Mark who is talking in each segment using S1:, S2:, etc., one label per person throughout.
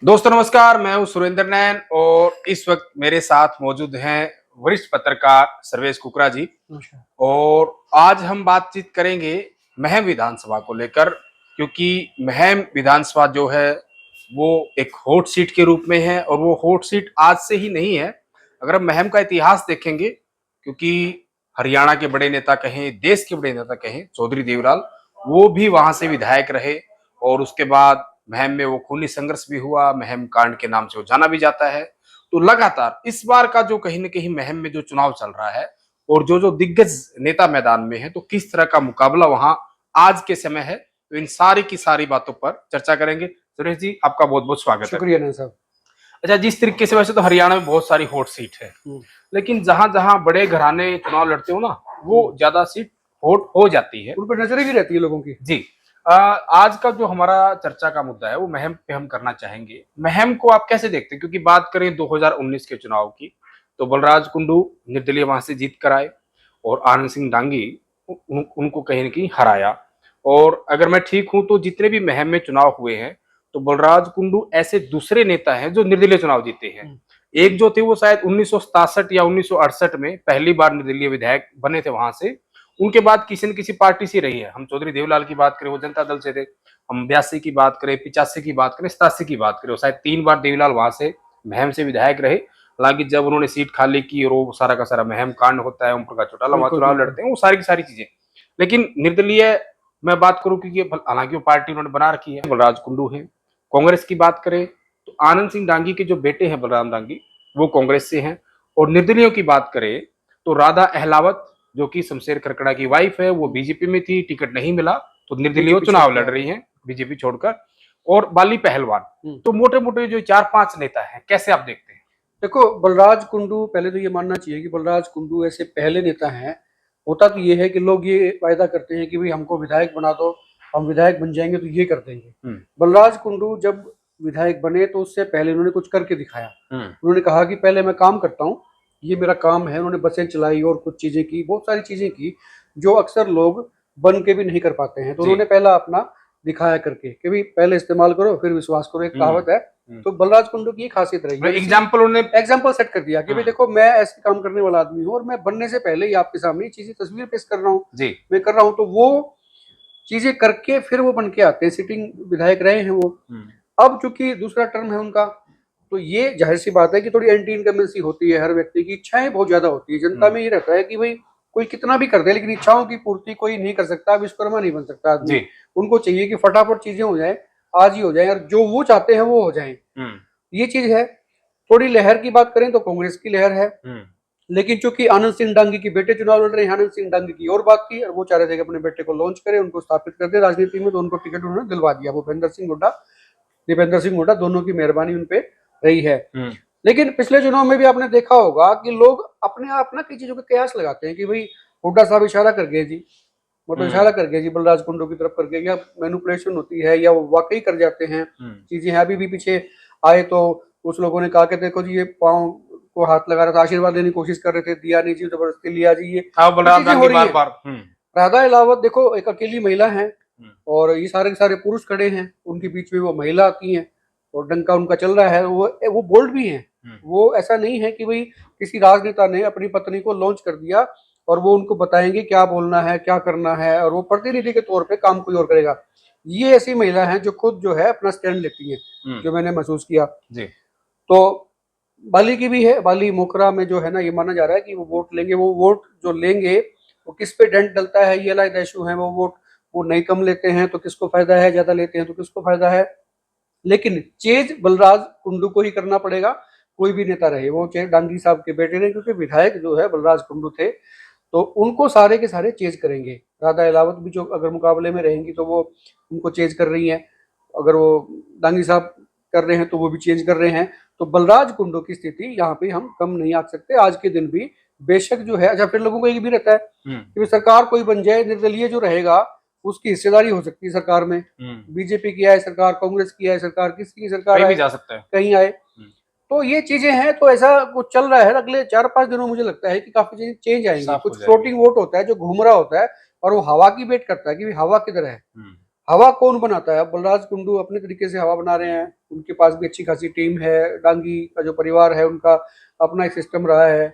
S1: दोस्तों नमस्कार, मैं हूं सुरेंद्र नैन और इस वक्त मेरे साथ मौजूद हैं वरिष्ठ पत्रकार सर्वेश कुकरा जी। और आज हम बातचीत करेंगे महम विधानसभा को लेकर, क्योंकि महम विधानसभा जो है वो एक हॉट सीट के रूप में है और वो हॉट सीट आज से ही नहीं है। अगर हम महम का इतिहास देखेंगे, क्योंकि हरियाणा के बड़े नेता कहें, देश के बड़े नेता कहें, चौधरी देवलाल, वो भी वहां से विधायक रहे और उसके बाद महम में वो खूनी संघर्ष भी हुआ, महम कांड के नाम से वो जाना भी जाता है। तो लगातार इस बार का जो कहीं ना कहीं महम में जो चुनाव चल रहा है और जो जो दिग्गज नेता मैदान में है, तो किस तरह का मुकाबला वहां आज के समय है, तो इन सारी की सारी बातों पर चर्चा करेंगे। सुरेश जी, आपका बहुत बहुत स्वागत है।
S2: शुक्रिया नहीं साहब।
S1: अच्छा, जिस तरीके से वैसे तो हरियाणा में बहुत सारी हॉट सीट है, लेकिन जहां जहां बड़े घराने चुनाव लड़ते हो ना, वो ज्यादा सीट हॉट हो जाती है,
S2: उन पर नजरें भी रहती है लोगों की।
S1: जी। आज का जो हमारा चर्चा का मुद्दा है वो महम पे हम करना चाहेंगे। महम को आप कैसे देखते हैं? क्योंकि बात करें 2019 के चुनाव की, तो बलराज कुंडू निर्दलीय वहां से जीत कर आए और आनंद सिंह डांगी उनको कहीं ना कहीं हराया। और अगर मैं ठीक हूं तो जितने भी महम में चुनाव हुए हैं, तो बलराज कुंडू ऐसे दूसरे नेता हैं जो निर्दलीय चुनाव जीते हैं। एक जो थे वो शायद 1967 या 1968 में पहली बार निर्दलीय विधायक बने थे वहां से। उनके बाद किसी न किसी पार्टी से रही है। हम चौधरी देवलाल की बात करें, वो जनता दल से थे। हम 82 की बात करें, 85 की बात करें, 87 की बात करें, शायद 3 बार देवलाल वहां से महम से विधायक रहे। हालांकि जब उन्होंने सीट खाली की और वो सारा का सारा महम कांड होता है, ओम प्रकाश चौटाला वहां चुनाव लड़ते हैं, वो सारी की सारी चीजें। लेकिन निर्दलीय मैं बात करूं, क्योंकि हालांकि वो पार्टी उन्होंने बना रखी है, बलराज कुंडू है। कांग्रेस की बात करें तो आनंद सिंह डांगी के जो बेटे हैं बलराम डांगी, वो कांग्रेस से हैं। और निर्दलीयों की बात करें तो राधा अहलावत, जो कि शमशेर खरकड़ा की वाइफ है, वो बीजेपी में थी, टिकट नहीं मिला तो निर्दलीय चुनाव लड़ रही हैं बीजेपी छोड़कर। और बाली पहलवान। तो मोटे मोटे जो 4-5 नेता हैं, कैसे आप देखते हैं?
S2: देखो, बलराज कुंडू, पहले तो ये मानना चाहिए कि बलराज कुंडू ऐसे पहले नेता हैं। होता तो ये है कि लोग ये वायदा करते हैं कि भाई हमको विधायक बना दो, हम विधायक बन जाएंगे तो ये कर देंगे। बलराज कुंडू जब विधायक बने तो उससे पहले उन्होंने कुछ करके दिखाया। उन्होंने कहा कि पहले मैं काम करता हूँ, ये मेरा काम है। उन्होंने बसें चलाई और कुछ चीजें की, बहुत सारी चीजें की जो अक्सर लोग बन के भी नहीं कर पाते हैं। तो उन्होंने पहला अपना दिखाया करके कि भाई पहले इस्तेमाल करो फिर विश्वास करो, एक कहावत है। तो बलराज कुंडू की खासियत रही है, एग्जाम्पल सेट कर दिया कि भाई देखो, मैं ऐसे काम करने वाला आदमी हूँ और मैं बनने से पहले ही आपके सामने चीजें तस्वीर पेश कर रहा हूँ, मैं कर रहा हूँ। तो वो चीजें करके फिर वो बन के आते हैं, सिटिंग विधायक रहे हैं वो। अब चूंकि दूसरा टर्म है उनका, तो ये जाहिर सी बात है कि थोड़ी एंटी इनकम्बेंसी होती है। हर व्यक्ति की इच्छाएं बहुत ज्यादा होती है। जनता में ये रहता है कि भाई कोई कितना भी कर दे, लेकिन इच्छाओं की पूर्ति कोई नहीं कर सकता, विश्वकर्मा नहीं बन सकता आदमी। उनको चाहिए कि फटाफट चीजें हो जाए, आज ही हो जाए, और जो वो चाहते हैं वो हो जाए। ये चीज है। थोड़ी लहर की बात करें तो कांग्रेस की लहर है, लेकिन चूंकि आनंद सिंह डांगी के बेटे चुनाव लड़ रहे हैं, आनंद सिंह डांगी की और बात की, और वो चाह रहे थे कि अपने बेटे को लॉन्च करें, उनको स्थापित कर दे राजनीति में, तो उनको टिकट उन्होंने दिलवा दिया। दीपेंद्र सिंह हुड्डा दोनों की मेहरबानी उनपे रही है। लेकिन पिछले चुनाव में भी आपने देखा होगा कि लोग अपने आप ना कई चीजों के कयास लगाते हैं कि भाई हुड्डा साहब इशारा कर गए जी, मतलब इशारा कर गए जी, बलराज कुंडू की तरफ कर गए, या मैनिपुलेशन होती है या वो वाकई कर जाते हैं चीजें। अभी भी पीछे आए तो कुछ लोगों ने कहा कि देखो जी, ये पाँव को हाथ लगा रहा था, आशीर्वाद देने की कोशिश कर रहे थे, दिया नहीं जी, जबरदस्ती लिया जी। ये हो रही है। राधा अहलावत देखो, एक अकेली महिला है और ये सारे के सारे पुरुष खड़े हैं, उनके बीच में वो महिला आती है और डंका उनका चल रहा है। वो बोल्ड भी है। वो ऐसा नहीं है कि भाई किसी राजनेता ने अपनी पत्नी को लॉन्च कर दिया और वो उनको बताएंगे क्या बोलना है, क्या करना है, और वो प्रतिनिधि के तौर पे काम कोई और करेगा। ये ऐसी महिला है जो खुद जो है अपना स्टैंड लेती है, जो मैंने महसूस किया जी। तो बाली की भी है। बाली मोकरा में जो है ना, ये माना जा रहा है कि वो वोट लेंगे। वो वोट जो लेंगे वो किस पे डेंट डलता है, ये अलग इशू है। वो वोट वो नहीं कम लेते हैं तो किसको फायदा है, ज्यादा लेते हैं तो किसको फायदा है। लेकिन चेंज बलराज कुंडू को ही करना पड़ेगा, कोई भी नेता रहे। वो चाहे डांगी साहब के बेटे ने, क्योंकि विधायक जो है बलराज कुंडू थे, तो उनको सारे के सारे चेंज करेंगे। राधा अहलावत भी जो अगर मुकाबले में रहेंगी तो वो उनको चेंज कर रही हैं, अगर वो डांगी साहब कर रहे हैं तो वो भी चेंज कर रहे हैं। तो बलराज कुंडू की स्थिति यहाँ पे हम कम नहीं आंक सकते आज के दिन भी, बेशक जो है। अच्छा, फिर लोगों को एक भी रहता है कि सरकार कोई बन जाए, निर्दलीय जो रहेगा उसकी हिस्सेदारी हो सकती है सरकार में। बीजेपी की आए सरकार, कांग्रेस की आए सरकार, किसी की सरकार आए,
S1: जा सकता है, कहीं
S2: आए। तो ये चीजें हैं। तो ऐसा कुछ चल रहा है। अगले 4-5 दिनों मुझे लगता है कि काफी चीजें चेंज आएंगी। कुछ फ्लोटिंग वोट होता है जो घूम रहा होता है और वो हवा की वेट करता है कि हवा किधर है, हवा कौन बनाता है। बलराज कुंडू अपने तरीके से हवा बना रहे हैं, उनके पास भी अच्छी खासी टीम है, डांगी का जो परिवार है उनका अपना एक सिस्टम रहा है।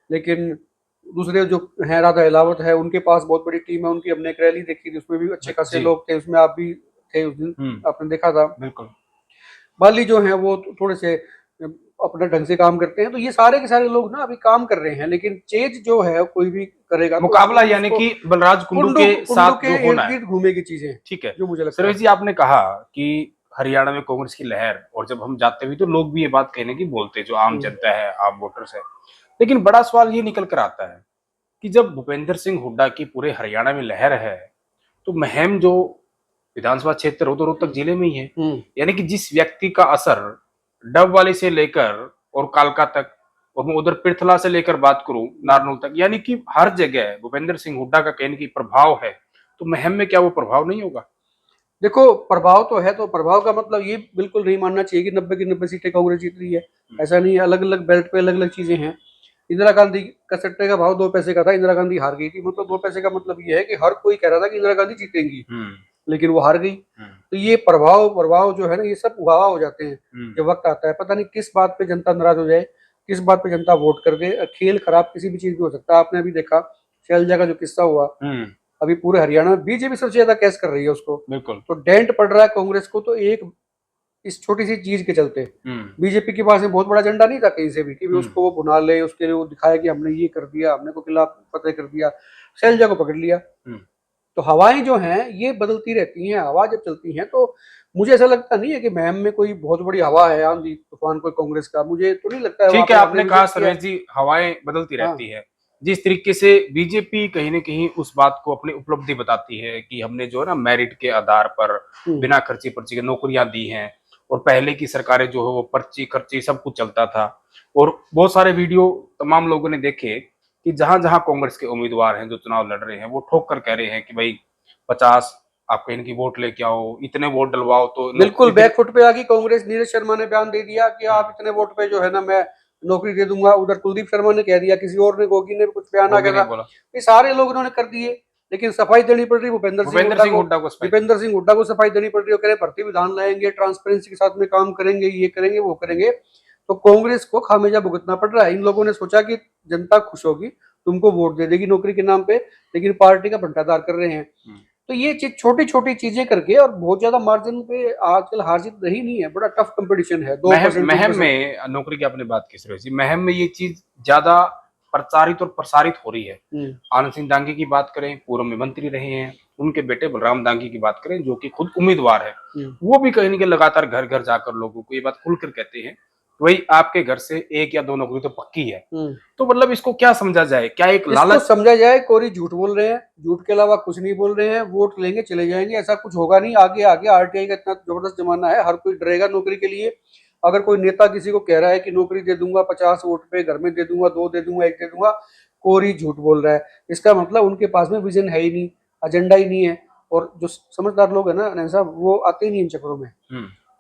S2: लेकिन दूसरे जो हैं, राधा अहलावत है, उनके पास बहुत बड़ी टीम है उनकी। हमने एक रैली देखी थी, उसमें भी अच्छे खासे
S1: जी।
S2: लोग थे, उसमें आप भी थे उस दिन, आपने देखा था।
S1: बिल्कुल।
S2: बाली जो है वो थोड़े से अपना ढंग से काम करते हैं। तो ये सारे के सारे लोग ना अभी काम कर रहे हैं, लेकिन चेंज जो है कोई भी करेगा
S1: मुकाबला
S2: तो
S1: यानी
S2: उसको
S1: कि बलराज कुंडू
S2: कुंडू
S1: के
S2: कुंडू
S1: साथ
S2: के
S1: जो
S2: इर्द
S1: होना है।
S2: गिर्द घूमेगी चीजें,
S1: ठीक है।
S2: जो मुझे लगता
S1: सुरेश
S2: है।
S1: जी, आपने कहा कि हरियाणा में कांग्रेस की लहर, और जब हम जाते भी तो लोग भी ये बात कहने की बोलते, जो आम जनता है, आम वोटर्स है। लेकिन बड़ा सवाल ये निकल कर आता है कि जब भूपेंद्र सिंह हुड्डा की पूरे हरियाणा में लहर है, तो महम जो विधानसभा क्षेत्र हो तो रोहतक जिले में ही है। यानी कि जिस व्यक्ति का असर डबवाली से लेकर और कालका तक, और मैं उधर पृथला से लेकर बात करूं नारनौल तक, यानी कि हर जगह भूपेंद्र सिंह हुड्डा का कहने की प्रभाव है, तो महम में क्या वो प्रभाव नहीं होगा?
S2: देखो, प्रभाव तो है, तो प्रभाव का मतलब ये बिल्कुल नहीं मानना चाहिए कि 90 की 90 सीटें कांग्रेस जीत रही है। ऐसा नहीं है, अलग अलग बेल्ट पे अलग अलग चीजें हैं। इंदिरा गांधी का सट्टे का भाव 2 पैसे का था, इंदिरा गांधी हार गई थी। मतलब 2 पैसे का मतलब ये है कि हर कोई कह रहा था कि इंदिरा गांधी जीतेंगी, लेकिन वो हार गई। तो ये प्रभाव प्रभाव जो है ना, ये सब उहावा हो जाते हैं जब वक्त आता है। पता नहीं किस बात पे जनता नाराज हो जाए, किस बात पे जनता वोट कर दे। खेल खराब किसी भी चीज में हो सकता है। आपने अभी देखा शैलजा का जो किस्सा हुआ, अभी पूरे हरियाणा में बीजेपी सबसे ज्यादा कैस कर रही है उसको।
S1: बिल्कुल।
S2: तो डेंट पड़ रहा है कांग्रेस को, तो एक इस छोटी सी चीज के चलते। बीजेपी के पास में बहुत बड़ा एजेंडा नहीं था कहीं से भी कि उसको वो भुना ले, उसके लिए वो दिखाया कि हमने ये कर दिया, हमने को खिलाफ फतेह कर दिया, शैलजा को पकड़ लिया। तो हवाएं जो हैं ये बदलती रहती हैं। हवा जब चलती हैं तो मुझे ऐसा लगता नहीं है कि महम में कोई बहुत बड़ी हवा है, आंधी तूफान कोई कांग्रेस का, मुझे तो नहीं लगता है।
S1: ठीक है, आपने कहा सर्वेश जी हवाएं बदलती रहती है। जिस तरीके से बीजेपी कहीं ना कहीं उस बात को अपनी उपलब्धि बताती है कि हमने जो है ना मेरिट के आधार पर बिना खर्ची पर्ची के नौकरियां दी हैं, और पहले की सरकारें जो है वो पर्ची खर्ची सब कुछ चलता था। और बहुत सारे वीडियो तमाम लोगों ने देखे कि जहां जहां कांग्रेस के उम्मीदवार हैं जो चुनाव लड़ रहे हैं, वो ठोक कर कह रहे हैं कि भाई 50 आपके इनकी वोट लेके आओ, इतने वोट डलवाओ। तो
S2: बिल्कुल बैकफुट पे आ गई कांग्रेस। नीरज शर्मा ने बयान दे दिया कि आप इतने वोट पे जो है ना मैं नौकरी दे दूंगा। उधर कुलदीप शर्मा ने कह दिया, किसी और ने, गोगी ने कुछ बयान आ गया था। ये सारे लोग इन्होंने कर दिए, लेकिन सफाई देनी पड़ रही भूपेंद्र सिंह हुड्डा को सफाई देनी पड़ रही है। कह रहे भर्ती विधान लाएंगे, ट्रांसपेरेंसी के साथ में काम करेंगे, ये करेंगे वो करेंगे। तो कांग्रेस को खामियाजा भुगतना पड़ रहा है। इन लोगों ने सोचा कि जनता खुश होगी, तुमको वोट दे देगी नौकरी के नाम पे, लेकिन पार्टी का भ्रष्टाचार कर रहे हैं। तो ये छोटी छोटी चीजें करके, और बहुत ज्यादा मार्जिन पे आजकल हार जीत रही नहीं है, बड़ा टफ कंपटीशन है। 2%
S1: महम में नौकरी की आपने बात की सुरेश जी, महम में ये चीज ज्यादा प्रचारित और प्रसारित हो रही है। आनंद सिंह डांगी की बात करें, पूर्व में मंत्री रहे हैं, उनके बेटे बलराम डांगी की बात करें जो कि खुद उम्मीदवार है, वो भी कहीं ना कहीं लगातार घर घर जाकर लोगों को ये बात खुलकर कहते हैं, वही आपके घर से 1 या 2 नौकरी तो पक्की है। तो मतलब इसको क्या समझा जाए? क्या एक लालच
S2: समझा जाए? कोरी झूठ बोल रहे हैं, झूठ के अलावा कुछ नहीं बोल रहे हैं। वोट लेंगे चले जाएंगे, ऐसा कुछ होगा नहीं। आगे आगे आरटीआई का इतना जबरदस्त जमाना है, हर कोई डरेगा नौकरी के लिए। अगर कोई नेता किसी को कह रहा है कि नौकरी दे दूंगा 50 वोट पे, घर में दे दूंगा, 2 दे दूंगा, 1 दे दूंगा, कोरी झूठ बोल रहा है। इसका मतलब उनके पास में विजन है ही नहीं, एजेंडा ही नहीं है। और जो समझदार लोग है ना अनंत साहब, वो आते ही नहीं इन चक्करों में।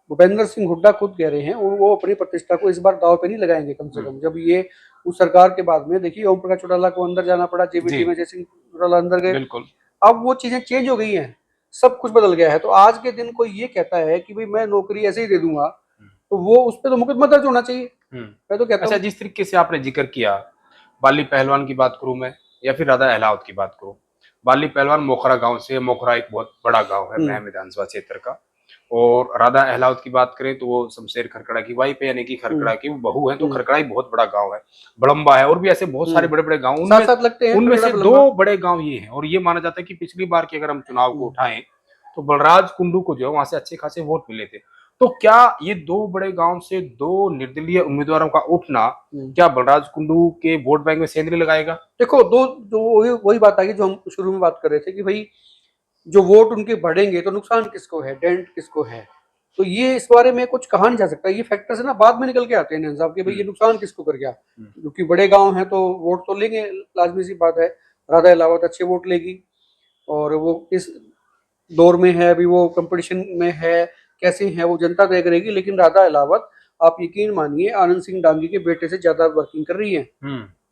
S2: भूपेंद्र सिंह हुड्डा खुद कह रहे हैं वो अपनी प्रतिष्ठा को इस बार दाव पे नहीं लगाएंगे कम से कम। जब ये उस सरकार के बाद में देखिए ओम प्रकाश चौटाला को अंदर जाना पड़ा, जेबीटी में जयसिंह चौटाला अंदर गए। अब वो चीजें चेंज हो गई हैं, सब कुछ बदल गया है। तो आज के दिन कोई ये कहता है कि भाई मैं नौकरी ऐसे ही दे दूंगा, तो वो उस पर तो मुकदमा दर्ज होना चाहिए। मैं तो कहता हूं।
S1: अच्छा, जिस तरीके से आपने जिक्र किया, बाली पहलवान की बात करूं मैं या फिर राधा अहलावत की बात करूं। बाली पहलवान मोखरा गांव से, मोखरा एक बहुत बड़ा गांव है महम विधानसभा क्षेत्र का, और राधा अहलावत की बात करें तो वो शमशेर खरकड़ा की वाइफ है, यानी कि खरकड़ा की वो बहू है। तो खरकड़ा ही बहुत बड़ा गांव है, बड़म्बा है, और भी ऐसे बहुत सारे बड़े बड़े गांव उनमें से 2 बड़े गांव ये हैं। और ये माना जाता है कि पिछली बार की अगर हम चुनाव को उठाएं तो बलराज कुंडू को जो है वहां से अच्छे खासे वोट मिले थे। तो क्या ये 2 बड़े गांव से 2 निर्दलीय उम्मीदवारों का उठना क्या बलराज कुंडू के वोट बैंक में सेंधरी लगाएगा?
S2: देखो, वही बात आ गई जो हम शुरू में बात कर रहे थे कि भाई जो वोट उनके बढ़ेंगे तो नुकसान किसको है, डेंट किसको है। तो ये इस बारे में कुछ कहा नहीं जा सकता। ये फैक्टर्स है ना बाद में निकल के आते हैं साहब कि भाई ये नुकसान किसको कर गया। क्योंकि बड़े गांव हैं तो वोट तो लेंगे, लाजमी सी बात है। राधा अहलावत अच्छे वोट लेगी, और वो किस दौर में है अभी, वो कंपटीशन में है, कैसे है वो जनता तय करेगी। लेकिन राधा अहलावत आप यकीन मानिए आनंद सिंह डांगी के बेटे से ज्यादा वर्किंग कर रही है।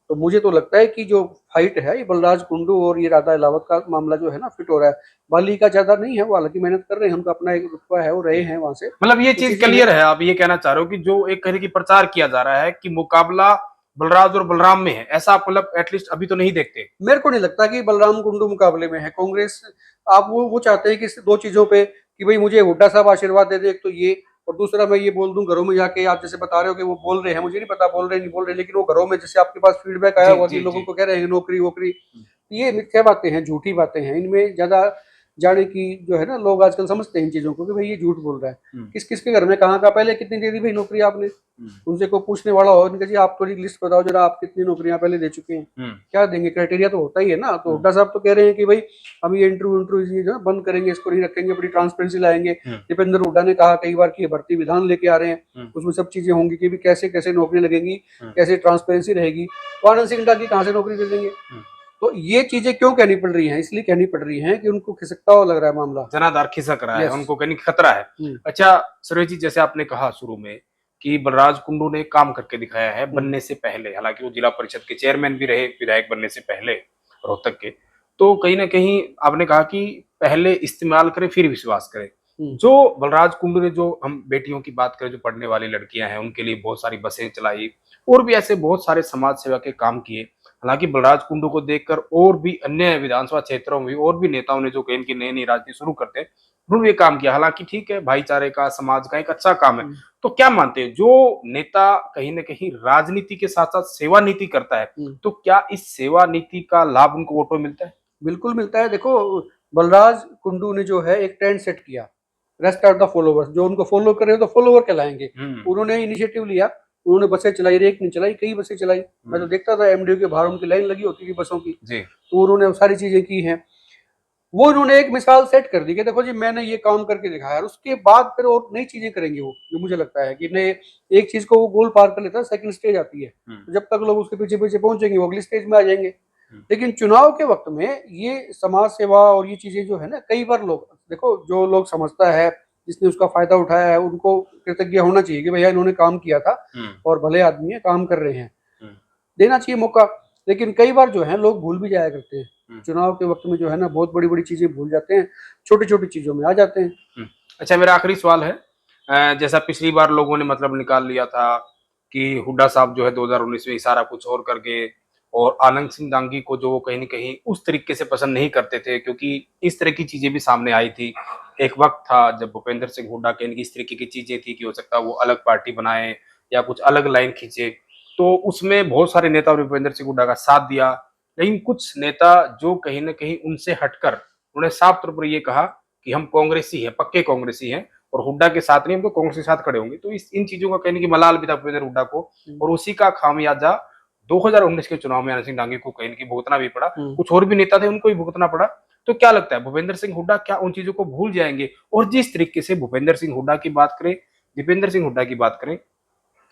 S2: तो मुझे तो लगता है कि जो फाइट है ये बलराज कुंडू और ये राधा अलावत का मामला जो है ना फिट हो रहा है। बाली का ज्यादा नहीं है, वो हालांकि मेहनत कर रहे हैं, उनका अपना एक रुतबा है, वो रहे हैं वहां से।
S1: मतलब ये
S2: तो
S1: चीज
S2: चीजें
S1: क्लियर
S2: हैं।
S1: है, आप ये कहना चाह रहे हो कि जो एक तरह की प्रचार किया जा रहा है कि मुकाबला बलराज और बलराम में है, ऐसा आप मतलब एटलीस्ट अभी तो नहीं देखते।
S2: मेरे को नहीं लगता कि बलराम कुंडू मुकाबले में है। कांग्रेस आप वो चाहते हैं कि इस दो चीजों पे कि भाई मुझे हुड्डा साहब आशीर्वाद दे दे, एक तो ये, और दूसरा मैं ये बोल दूं घरों में जाके, आप जैसे बता रहे हो कि वो बोल रहे हैं, मुझे नहीं पता बोल रहे नहीं बोल रहे, लेकिन वो घरों में जैसे आपके पास फीडबैक आया
S1: जी
S2: होगा कि
S1: जी
S2: लोगों
S1: जी।
S2: को कह रहे हैं नौकरी वोकरी, ये मिथ्या बातें हैं, झूठी बातें हैं। इनमें ज्यादा जाने की जो है ना, लोग आजकल समझते हैं इन चीजों को कि भाई ये झूठ बोल रहा है। किस किस के घर में कहाँ का पहले कितनी दे दी भाई नौकरी आपने, उनसे कोई पूछने वाला हो, उनके जी आप थोड़ी लिस्ट बताओ जरा, आप कितनी नौकरियां पहले दे चुके हैं, क्या देंगे, क्राइटेरिया तो होता ही है ना। तो हुड्डा साहब तो कह रहे हैं कि भाई हम ये इंटरव्यू जो है बंद करेंगे, इसको नहीं रखेंगे, बड़ी ट्रांसपेरेंसी लाएंगे। दीपेंद्र हुड्डा ने कहा कई बार कि ये भर्ती विधान लेके आ रहे हैं, उसमें सब चीजें होंगी कि भी कैसे कैसे नौकरी लगेगी, कैसे ट्रांसपेरेंसी रहेगी। तो आनंद सिंह की कहाँ से नौकरी दे देंगे। तो ये चीजें क्यों कहनी पड़ रही हैं, इसलिए कहनी पड़ रही हैं कि उनको खिसकता हुआ लग रहा है मामला,
S1: जनाधार खिसक रहा है,
S2: यस।
S1: उनको कहीं खतरा है। अच्छा सुरेश जी, जैसे आपने कहा शुरू में कि बलराज कुंडू ने काम करके दिखाया है बनने से पहले, हालांकि वो जिला परिषद के चेयरमैन भी रहे विधायक बनने से पहले रोहतक के, तो कहीं ना कहीं आपने कहा कि पहले इस्तेमाल करें फिर विश्वास करें। जो बलराज कुंडू ने, जो हम बेटियों की बात करें, जो पढ़ने वाली लड़कियां हैं उनके लिए बहुत सारी बसें चलाई और भी ऐसे बहुत सारे समाज सेवा के काम किए। हालांकि बलराज कुंडू को देखकर और भी अन्य विधानसभा क्षेत्रों में और भी नेताओं ने, जो कहीं की नई नई राजनीति शुरू करते हैं, उन्होंने ये काम किया। हालांकि ठीक है, भाईचारे का, समाज का एक अच्छा काम है। तो क्या मानते हैं, जो नेता कहीं ना कहीं राजनीति के साथ साथ सेवा नीति करता है, तो क्या इस सेवा नीति का लाभ उनको वोटों में मिलता है?
S2: बिल्कुल मिलता है। देखो बलराज कुंडू ने जो है एक ट्रेंड सेट किया, रेस्ट आर द फॉलोवर्स, जो उनको फॉलो करे तो फॉलोवर कहलाएंगे। उन्होंने इनिशिएटिव लिया, उन्होंने बसें चलाई, एक नहीं चलाई, कई बसें चलाई। मैं तो देखता था एमडीयू के बाहर उनकी लाइन लगी होती थी बसों की। तो उन्होंने सारी चीजें की हैं। वो उन्होंने एक मिसाल सेट कर दी कि देखो जी मैंने ये काम करके दिखाया, और उसके बाद फिर और नई चीजें करेंगे वो, जो मुझे लगता है कि नए एक चीज को वो गोल पार कर लेता है, सेकंड स्टेज आती है, तो जब तक लोग उसके पीछे पीछे पहुंचेंगे वो अगली स्टेज में आ जाएंगे। लेकिन चुनाव के वक्त में ये समाज सेवा और ये चीजें जो है ना, कई बार लोग देखो, जो लोग समझता है, जिसने उसका फायदा उठाया है, उनको कृतज्ञ होना चाहिए कि भैया इन्होंने काम किया था और भले आदमी है, काम कर रहे हैं, देना चाहिए मौका। लेकिन कई बार जो है लोग भूल भी जाया करते हैं चुनाव के वक्त में, जो है ना बहुत बड़ी बड़ी चीजें भूल जाते हैं, छोटी छोटी चीजों में आ जाते हैं।
S1: अच्छा, मेरा आखिरी सवाल है, जैसा पिछली बार लोगों ने मतलब निकाल लिया था कि हुड्डा साहब जो है 2019 में इशारा कुछ और करके, और आनंद सिंह दांगी को जो कहीं न कहीं उस तरीके से पसंद नहीं करते थे, क्योंकि इस तरह की चीजें भी सामने आई थी। एक वक्त था जब भूपेंद्र सिंह हुड्डा के इस तरीके की चीजें थी कि हो सकता है वो अलग पार्टी बनाए या कुछ अलग लाइन खींचे, तो उसमें बहुत सारे नेताओं ने भूपेंद्र सिंह हुड्डा का साथ दिया। लेकिन कुछ नेता जो कहीं न कहीं उनसे हटकर, उन्होंने साफ तौर पर ये कहा कि हम कांग्रेसी हैं, पक्के कांग्रेसी हैं और हुड्डा के साथ नहीं, हम तो कांग्रेस के साथ खड़े होंगे। तो इन चीजों का कहने की मलाल भी था भूपेंद्र हुड्डा को, और उसी का खामियाजा 2019 के चुनाव में आनंद सिंह डांगी को कहीं न कहीं भुगतना भी पड़ा। कुछ और भी नेता थे, उनको भी भुगतना पड़ा। तो क्या लगता है, भूपेंद्र सिंह हुड्डा क्या उन चीजों को भूल जाएंगे? और जिस तरीके से भूपेंद्र सिंह हुड्डा की बात करें, दीपेंद्र सिंह हुड्डा की बात करें,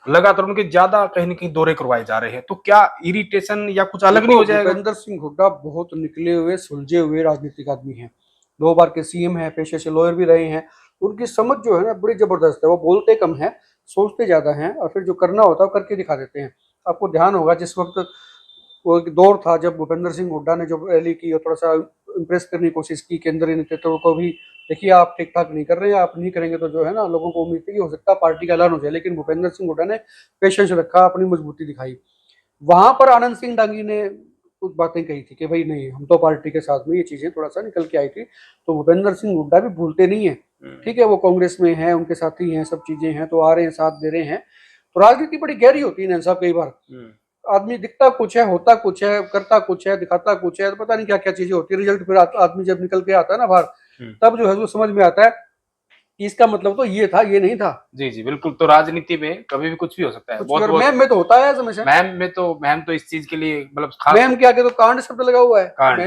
S1: लगातार उनके ज्यादा कहीं न कहीं दौरे करवाए जा रहे हैं, तो क्या इरिटेशन या कुछ अलग नहीं हो जाएगा?
S2: भूपेंद्र सिंह हुड्डा बहुत निकले हुए सुलझे हुए राजनीतिक आदमी हैं, 2 बार के सीएम हैं, पेशे से लॉयर भी रहे हैं। उनकी समझ जो है ना बड़ी जबरदस्त है। वो बोलते कम है, सोचते ज्यादा हैं, और फिर जो करना होता है वो करके दिखा देते हैं। आपको ध्यान होगा जिस वक्त वो एक दौर था जब भूपेंद्र सिंह हुड्डा ने जो रैली की और थोड़ा सा इम्प्रेस करने की कोशिश की केंद्रीय नेतृत्व को भी, देखिए आप ठीक ठाक नहीं कर रहे हैं, आप नहीं करेंगे तो जो है ना लोगों को उम्मीद थी कि हो सकता है पार्टी का ऐलान हो जाए। लेकिन भूपेंद्र सिंह हुड्डा ने पेशेंस रखा, अपनी मजबूती दिखाई। वहां पर आनंद सिंह डांगी ने कुछ बातें कही थी कि भाई नहीं, हम तो पार्टी के साथ में, ये चीजें थोड़ा सा निकल के आई थी। तो भूपेंद्र सिंह हुड्डा भी भूलते नहीं है, ठीक है, वो कांग्रेस में है, उनके साथी हैं, सब चीजें हैं, तो आ रहे हैं, साथ दे रहे हैं। तो राजनीति बड़ी गहरी होती है साहब। कई बार आदमी दिखता कुछ है, होता कुछ है, करता कुछ है, दिखाता कुछ है, तो पता नहीं क्या क्या चीजें होती है। रिजल्ट फिर आदमी जब निकल के आता है ना बाहर, तब जो है वो समझ में आता है कि इसका मतलब तो ये था, ये नहीं था।
S1: जी जी बिल्कुल। तो राजनीति में कभी भी कुछ भी हो सकता है। बहुत
S2: मैम में तो होता है हमेशा।
S1: मैम तो इस चीज के लिए मतलब खास,
S2: मैम के आगे तो कांड शब्द लगा हुआ है,
S1: कांड,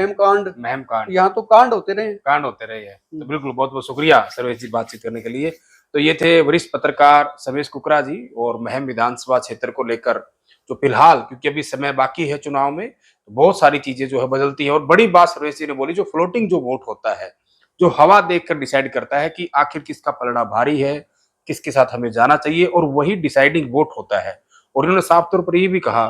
S2: महम कांड, यहाँ तो कांड होते रहे,
S1: कांड होते रहे हैं। तो बिल्कुल, बहुत बहुत शुक्रिया सर्वेश जी बातचीत करने के लिए। तो ये थे वरिष्ठ पत्रकार सर्वेश कुकरा जी, और महम विधानसभा क्षेत्र को लेकर जो फिलहाल, क्योंकि अभी समय बाकी है चुनाव में, तो बहुत सारी चीजें जो है बदलती है। और बड़ी बात सर्वेश जी ने बोली, जो फ्लोटिंग जो वोट होता है, जो हवा देखकर डिसाइड करता है कि आखिर किसका पलड़ा भारी है, किसके साथ हमें जाना चाहिए, और वही डिसाइडिंग वोट होता है। और उन्होंने साफ तौर पर ये भी कहा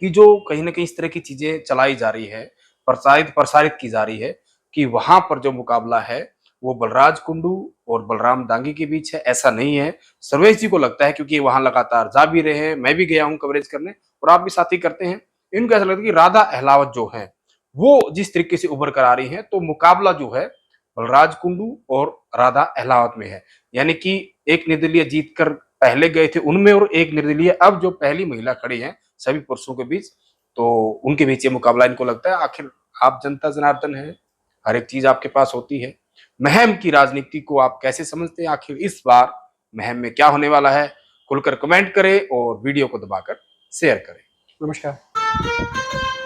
S1: कि जो कहीं ना कहीं इस तरह की चीजें चलाई जा रही है, प्रसारित की जा रही है कि वहां पर जो मुकाबला है वो बलराज कुंडू और बलराम दांगी के बीच है, ऐसा नहीं है। सर्वेश जी को लगता है, क्योंकि वहां लगातार जा भी रहे हैं, मैं भी गया हूं कवरेज करने और आप भी साथी करते हैं, इनको ऐसा लगता है कि राधा अहलावत जो है वो जिस तरीके से उभर कर आ रही है, तो मुकाबला जो है बलराज कुंडू और राधा अहलावत में है। यानी कि एक निर्दलीय जीत कर पहले गए थे उनमें और एक निर्दलीय अब जो पहली महिला खड़ी है सभी पुरुषों के बीच, तो उनके बीच ये मुकाबला इनको लगता है। आखिर आप जनता जनार्दन है, हर एक चीज आपके पास होती है। महम की राजनीति को आप कैसे समझते हैं? आखिर इस बार महम में क्या होने वाला है? खुलकर कमेंट करें और वीडियो को दबाकर शेयर करें।
S2: नमस्कार।